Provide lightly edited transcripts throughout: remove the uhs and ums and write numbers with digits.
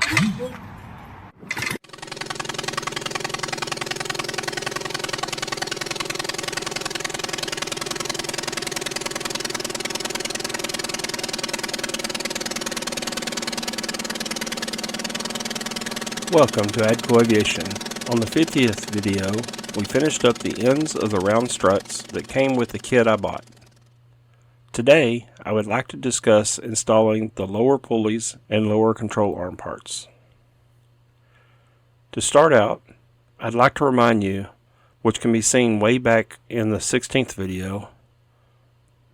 Welcome to ADCO Aviation. On the 50th video, we finished up the ends of the round struts that came with the kit I bought. Today, I would like to discuss installing the lower pulleys and lower control arm parts. To start out, I'd like to remind you, which can be seen way back in the 16th video,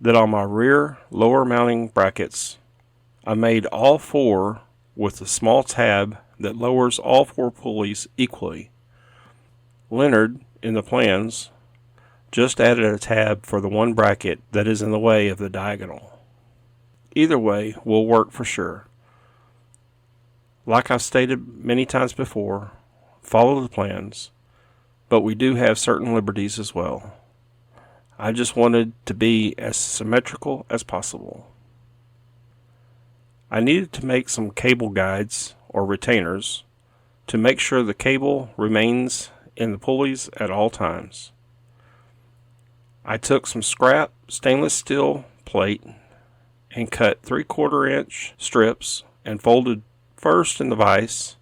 that on my rear lower mounting brackets, I made all four with a small tab that lowers all four pulleys equally. Leonard, in the plans, just added a tab for the one bracket that is in the way of the diagonal. Either way will work for sure. Like I've stated many times before, follow the plans, but we do have certain liberties as well. I just wanted to be as symmetrical as possible. I needed to make some cable guides or retainers to make sure the cable remains in the pulleys at all times. I took some scrap stainless steel plate and cut 3/4 inch strips and folded first in the vise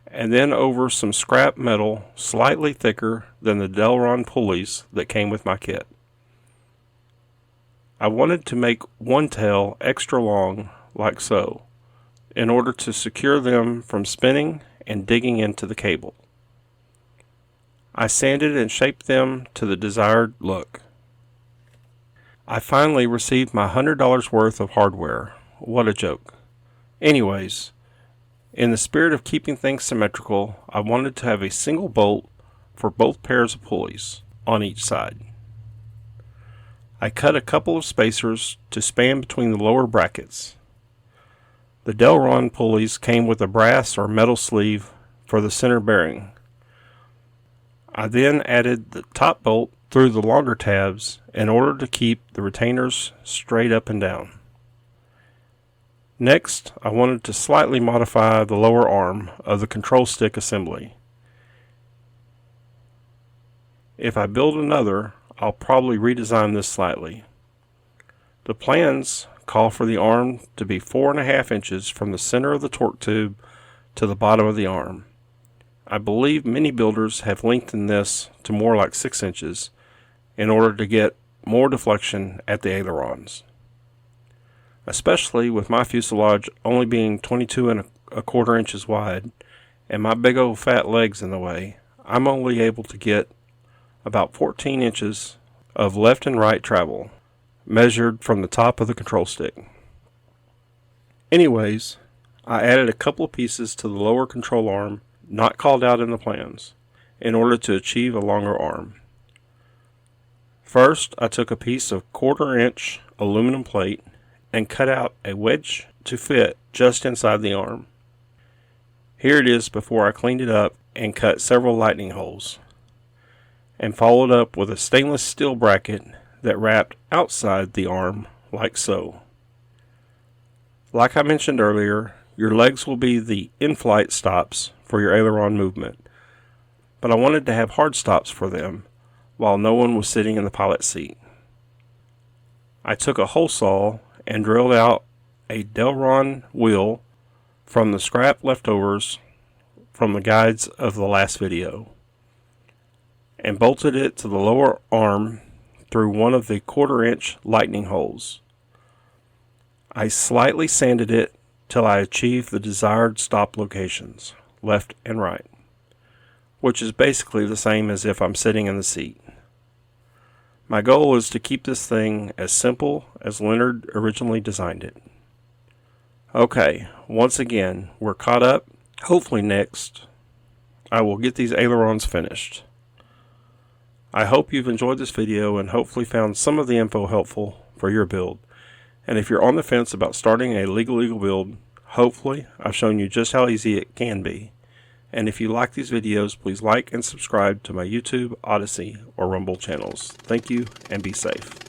and then over some scrap metal slightly thicker than the Aileron pulleys that came with my kit. I wanted to make one tail extra long like so, in order to secure them from spinning and digging into the cable. I sanded and shaped them to the desired look. I finally received my $100 worth of hardware. What a joke. Anyways, in the spirit of keeping things symmetrical, I wanted to have a single bolt for both pairs of pulleys on each side. I cut a couple of spacers to span between the lower brackets. The Aileron pulleys came with a brass or metal sleeve for the center bearing. I then added the top bolt through the longer tabs in order to keep the retainers straight up and down. Next, I wanted to slightly modify the lower arm of the control stick assembly. If I build another, I'll probably redesign this slightly. The plans call for the arm to be 4.5 inches from the center of the torque tube to the bottom of the arm. I believe many builders have lengthened this to more like 6 inches in order to get more deflection at the ailerons. Especially with my fuselage only being 22.25 inches wide and my big old fat legs in the way, I'm only able to get about 14 inches of left and right travel, measured from the top of the control stick. Anyways, I added a couple of pieces to the lower control arm not called out in the plans in order to achieve a longer arm. First, I took a piece of 1/4 inch aluminum plate and cut out a wedge to fit just inside the arm. Here it is before I cleaned it up and cut several lightning holes, and followed up with a stainless steel bracket that wrapped outside the arm like so. Like I mentioned earlier, your legs will be the in-flight stops for your aileron movement, but I wanted to have hard stops for them while no one was sitting in the pilot seat. I took a hole saw and drilled out a Aileron wheel from the scrap leftovers from the guides of the last video, and bolted it to the lower arm through one of the 1/4 inch lightning holes. I slightly sanded it till I achieved the desired stop locations, left and right, which is basically the same as if I'm sitting in the seat. My goal is to keep this thing as simple as Leonard originally designed it. Okay, once again, we're caught up. Hopefully next, I will get these ailerons finished. I hope you've enjoyed this video and hopefully found some of the info helpful for your build. And if you're on the fence about starting a Legal Eagle build, hopefully I've shown you just how easy it can be. And if you like these videos, please like and subscribe to my YouTube, Odyssey, or Rumble channels. Thank you and be safe.